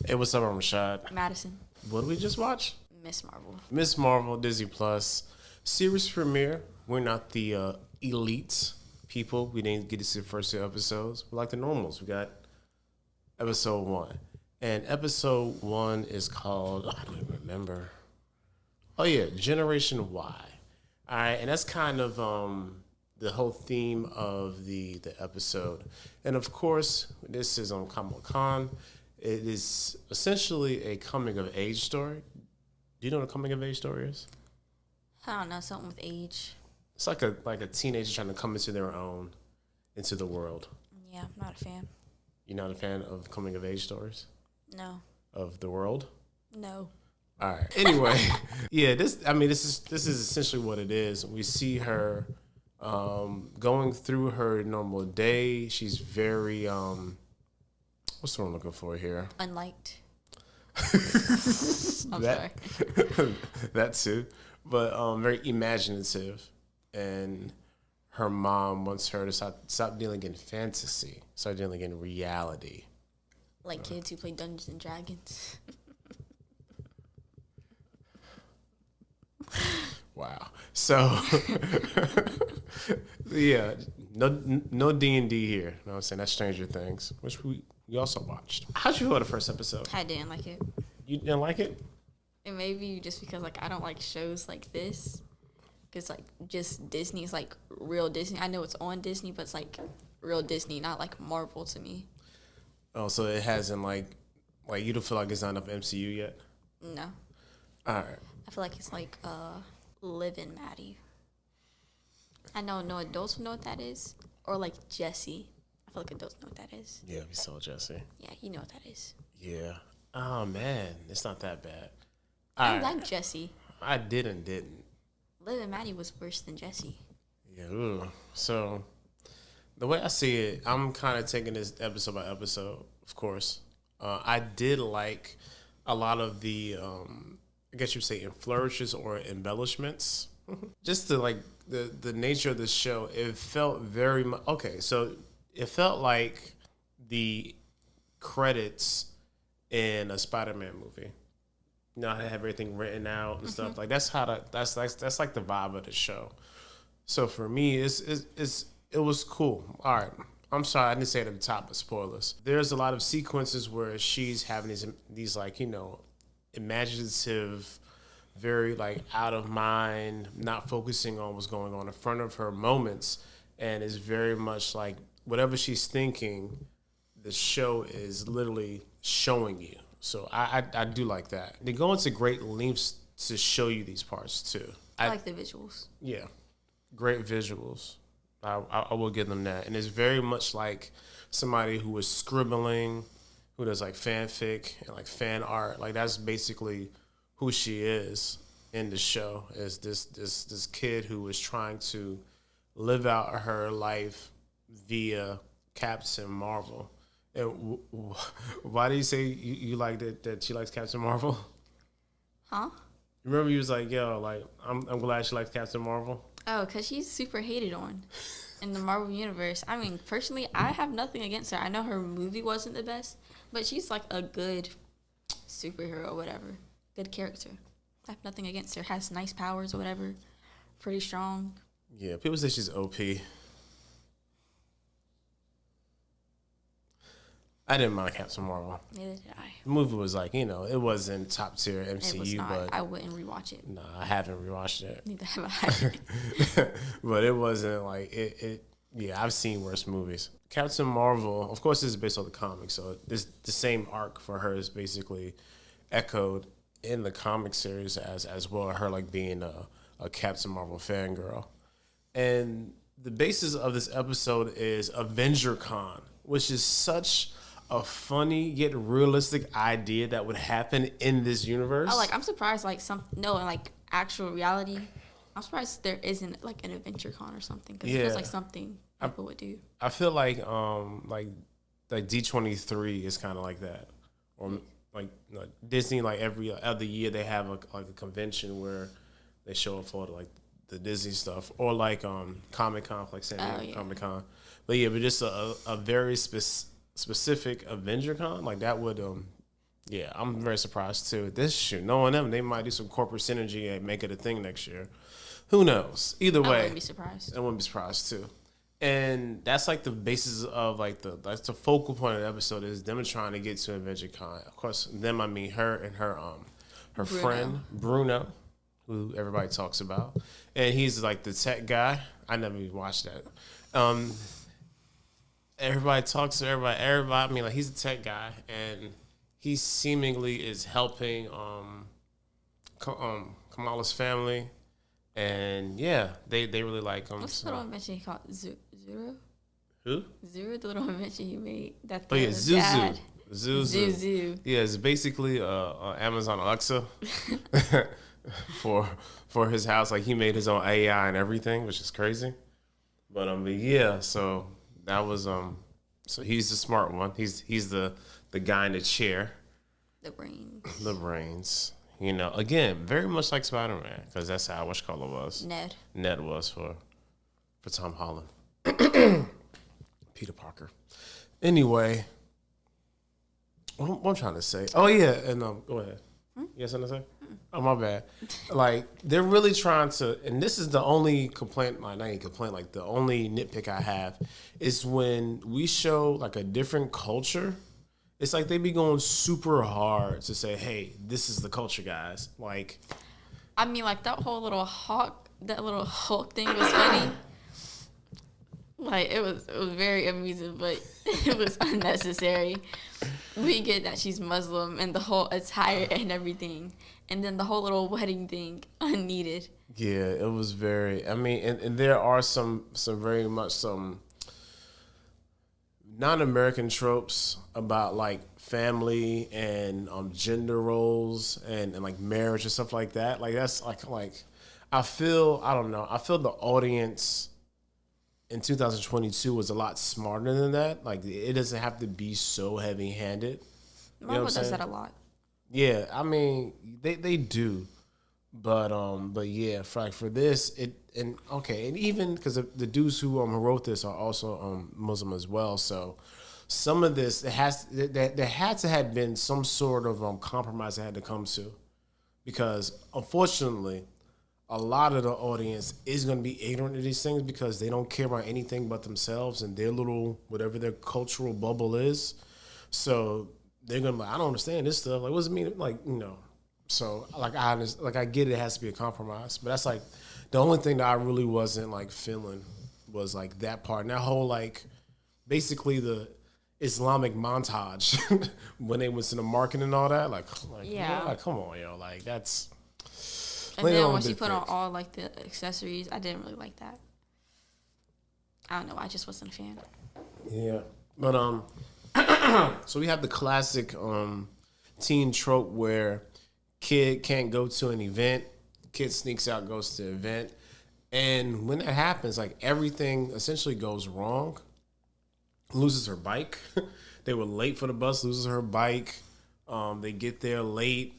Hey, what's up? I'm Rashad. Madison. What did we just watch? Miss Marvel. Miss Marvel, Disney Plus series premiere. We're not the elite people. We didn't get to see the first two episodes. We're like the normals. We got episode 1, and episode 1 is called, I don't even remember. Oh yeah, Generation Y. All right, and that's kind of the whole theme of the episode. And of course, this is on Kamala Khan. It is essentially a coming of age story. Do you know what a coming of age story is? I don't know, something with age. It's like a teenager trying to come into their own, into the world. Yeah, I'm not a fan. You're not a fan of coming of age stories? No. Of the world? No. All right. Anyway, yeah. This is essentially what it is. We see her going through her normal day. She's very what's the word I'm looking for here? Unliked. I'm That sorry. that too, but very imaginative, and her mom wants her to stop dealing in fantasy, start dealing in reality. Like kids who play Dungeons and Dragons. Wow. So yeah, no D&D here. You know what I'm saying? That's Stranger Things, which we also watched. How'd you feel the first episode? I didn't like it. You didn't like it? And maybe just because like I don't like shows like this. Because like just Disney's like real Disney. I know it's on Disney, but it's like real Disney, not like Marvel to me. Oh, so it hasn't like you don't feel like it's not enough MCU yet? No. All right. I feel like it's like Living Maddie. I know no adults will know what that is. Or like Jessie. I feel like adults know what that is. Yeah, we saw Jesse. Yeah, you know what that is. Yeah. Oh man, it's not that bad. I like Jessie. I didn't. Living Maddie was worse than Jessie. Yeah. Ooh. So the way I see it, I'm kind of taking this episode by episode. Of course, I did like a lot of the, I guess you'd say, flourishes or embellishments. Just to like the nature of the show, it felt very much okay. So it felt like the credits in a Spider-Man movie. You know, I have everything written out and stuff. Like that's that's like the vibe of the show. So for me, it was cool. All right, I'm sorry I didn't say it at the top, but spoilers. There's a lot of sequences where she's having these like imaginative, very like out of mind, not focusing on what's going on in front of her moments, and it's very much like whatever she's thinking, the show is literally showing you. So I do like that. They go into great lengths to show you these parts too. I like the visuals. Yeah, great visuals. I will give them that. And it's very much like somebody who is scribbling, who does like fanfic and like fan art. Like that's basically who she is in the show. Is this kid who is trying to live out her life via Captain Marvel. And why do you say you like that she likes Captain Marvel? Huh? Remember you was like, yo, like I'm glad she likes Captain Marvel. Oh, because she's super hated on in the Marvel Universe. I mean, personally, I have nothing against her. I know her movie wasn't the best, but she's like a good superhero or whatever. Good character. I have nothing against her. Has nice powers or whatever. Pretty strong. Yeah, people say she's OP. I didn't mind Captain Marvel. Neither did I. The movie was like, it wasn't top tier MCU, It was not. but I wouldn't rewatch it. nah, I haven't rewatched it. Neither have I. But it wasn't like it. Yeah, I've seen worse movies. Captain Marvel, of course, this is based on the comics, so the same arc for her is basically echoed in the comic series as well. Her like being a Captain Marvel fangirl, and the basis of this episode is Avenger Con, which is such a funny yet realistic idea that would happen in this universe. I'm surprised, in like actual reality, I'm surprised there isn't like an Adventure Con or something, because it feels like something people would do. I feel like D23 is kind of like that, or like Disney. Like every other year they have a Oh, convention where they show up for like the Disney stuff, or like Comic Con, like San Diego Comic Con. But just a very specific Avenger Con, like that would Yeah, I'm very surprised too. This shoot, knowing them, they might do some corporate synergy and make it a thing next year. Who knows? Either I way, wouldn't be surprised. I wouldn't be surprised too. And that's like the basis of like that's the focal point of the episode is them trying to get to AdventureCon. Of course, them I mean her and her Bruno. friend Bruno, who everybody talks about, and he's like the tech guy. I never even watched that. Everybody talks to everybody. Everybody, I mean, like he's a tech guy, and he seemingly is helping Kamala's family, and yeah, they really like him. What's the little invention he called? Zero? Who? Zero, the little invention he made. That Oh yeah, Zuzu. Zuzu. Zuzu. Yeah, it's basically Amazon Alexa for his house. Like he made his own AI and everything, which is crazy. But yeah, so that was so he's the smart one. He's the guy in the chair. The brains. The brains. You know, again, very much like Spider-Man, because that's how whatchamacallit was. Ned was for Tom Holland. Peter Parker. Anyway, what I'm trying to say. Oh yeah, and go ahead. You got something to say? Oh my bad. Like they're really trying to, and this is the only complaint. Like not even complaint. Like the only nitpick I have is when we show like a different culture. It's like they be going super hard to say, "Hey, this is the culture, guys." Like, I mean, like that little Hulk thing was funny. Like it was very amusing, but it was unnecessary. We get that she's Muslim and the whole attire and everything, and then the whole little wedding thing unneeded. yeah, it was very. I mean, and there are some very much some non-American tropes about like family and gender roles and like marriage and stuff like that. Like that's like I don't know. I feel the audience in 2022 was a lot smarter than that. Like it doesn't have to be so heavy-handed. Marvel does that a lot. Yeah, I mean they do, but yeah, for this and even because the dudes who wrote this are also Muslim as well. So some of this there had to have been some sort of compromise that had to come to, because unfortunately a lot of the audience is going to be ignorant of these things because they don't care about anything but themselves and their little whatever their cultural bubble is. So they're gonna be like, I don't understand this stuff. Like, what does it mean? Like, you know. So I get it has to be a compromise, but that's like the only thing that I really wasn't like feeling was like that part and that whole like basically the Islamic montage when they went to the market and all that. Like yeah, like come on, yo, like that's. And then when she put on all like the accessories, I didn't really like that. I don't know. I just wasn't a fan. Yeah, but so we have the classic teen trope where kid can't go to an event, kid sneaks out, goes to the event, and when that happens, like everything essentially goes wrong. Loses her bike. They were late for the bus. Loses her bike. They get there late.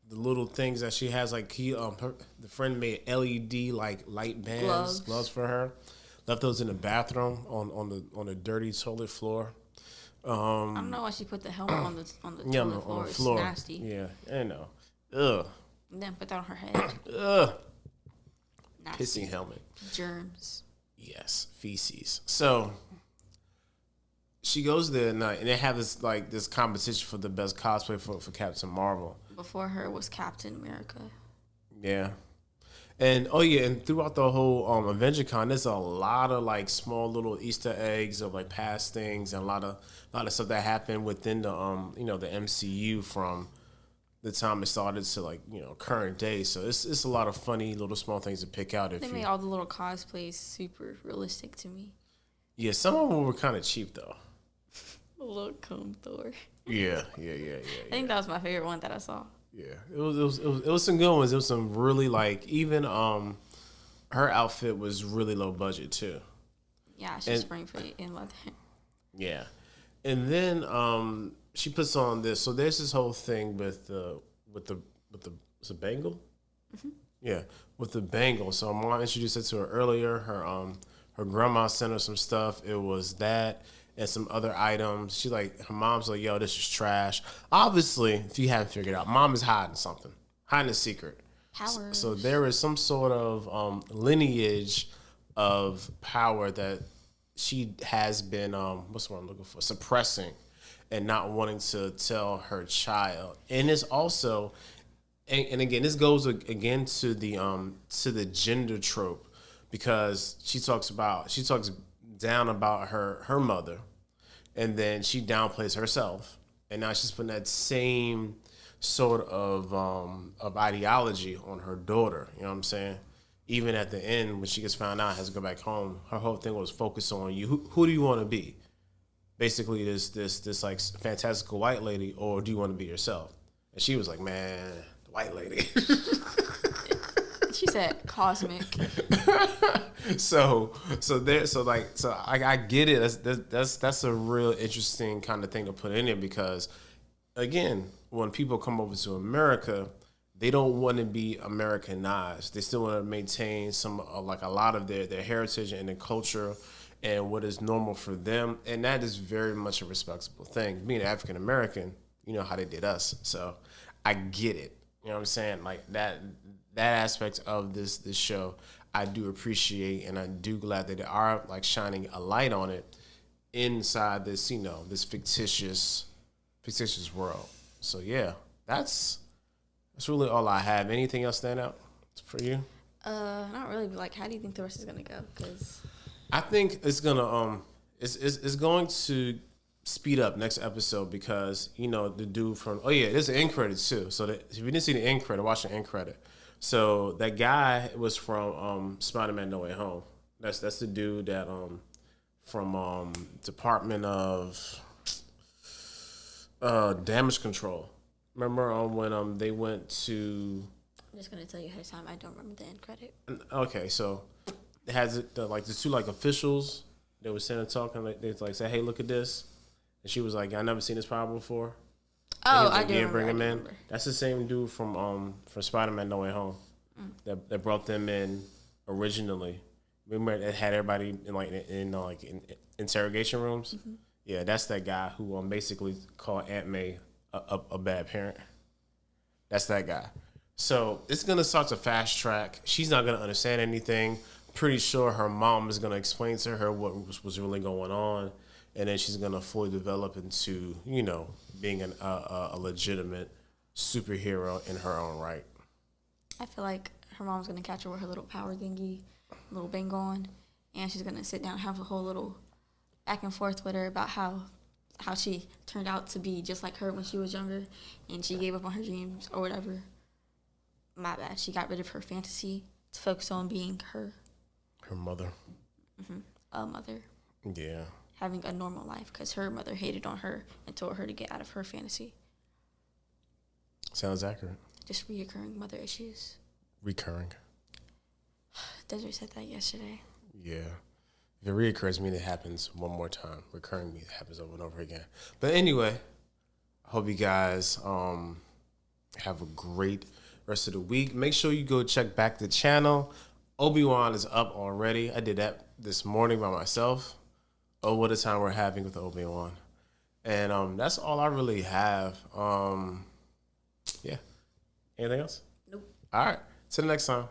The little things that she has, like the friend made LED like light bands, gloves for her. Left those in the bathroom on the dirty toilet floor. I don't know why she put the helmet on the toilet floor. It's nasty. Yeah, I know. Ugh. And then put that on her head. Ugh. Nasty. Pissing helmet. Germs. Yes, feces. So she goes there at night, and they have this competition for the best cosplay for Captain Marvel. Before her was Captain America. Yeah. And and throughout the whole AvengerCon, there's a lot of like small little Easter eggs of like past things and a lot of stuff that happened within the the MCU from the time it started to like current day. So it's a lot of funny little small things to pick out. They made all the little cosplays super realistic to me. Yeah, some of them were kind of cheap though. A little comb Thor. Yeah. I think that was my favorite one that I saw. Yeah, it was some good ones. It was some really like even her outfit was really low budget too. Yeah, she's spring fitted in leather. Yeah, and then she puts on this. So there's this whole thing with the it's a bangle. Mm-hmm. Yeah, with the bangle. So mom introduced it to her earlier. Her grandma sent her some stuff. It was that, and some other items. She like her mom's like, "Yo, this is trash." Obviously, if you haven't figured out, mom is hiding something, hiding a secret. Powers. So there is some sort of lineage of power that she has been what's the word I'm looking for, suppressing and not wanting to tell her child. And it's also, and again, this goes again to the gender trope, because she talks down about her mother, and then she downplays herself, and now she's putting that same sort of ideology on her daughter. You know what I'm saying? Even at the end, when she gets found out, has to go back home. Her whole thing was focused on you. Who do you want to be? Basically, this like fantastical white lady, or do you want to be yourself? And she was like, man, the white lady. She said cosmic. I get it. That's a real interesting kind of thing to put in there, because again, when people come over to America, they don't want to be Americanized. They still want to maintain some like a lot of their heritage and their culture and what is normal for them, and that is very much a respectable thing. Being African American, you know how they did us, so I get it. You know what I'm saying? Like that aspect of this show, I do appreciate, and I do glad that they are like shining a light on it inside this, this fictitious world. So yeah, that's really all I have. Anything else stand out for you? Not really, but like, how do you think the rest is gonna go? Because I think it's gonna it's going to speed up next episode, because the dude from there's an end credit too. So if you didn't see the end credit, watch the end credit. So that guy was from Spider-Man: No Way Home. That's the dude that from Department of Damage Control. Remember when they went to? I'm just gonna tell you ahead of time. I don't remember the end credit. Okay, so it has the two like officials that were sitting and talking. Like, they like say, "Hey, look at this," and she was like, "I never seen this power before." Oh, like, I do remember. Bring him in. That's the same dude from Spider-Man: No Way Home that brought them in originally. Remember, it had everybody in interrogation rooms. Mm-hmm. Yeah, that's that guy who basically called Aunt May a bad parent. That's that guy. So it's gonna start to fast track. She's not gonna understand anything. Pretty sure her mom is gonna explain to her what was really going on, and then she's gonna fully develop into being a legitimate superhero in her own right. I feel like her mom's gonna catch her with her little power thingy, little bang on, and she's gonna sit down and have a whole little back and forth with her about how she turned out to be just like her when she was younger, and she gave up on her dreams or whatever. My bad. She got rid of her fantasy to focus on being her. Her mother. Mm-hmm. A mother. Yeah. Having a normal life, because her mother hated on her and told her to get out of her fantasy. Sounds accurate. Just reoccurring mother issues. Recurring. Desiree said that yesterday. Yeah. If it reoccurs, means it happens one more time. Recurring means it happens over and over again. But anyway, I hope you guys have a great rest of the week. Make sure you go check back the channel. Obi-Wan is up already. I did that this morning by myself. Oh, what a time we're having with Obi-Wan. And that's all I really have. Yeah. Anything else? Nope. All right. Till the next time.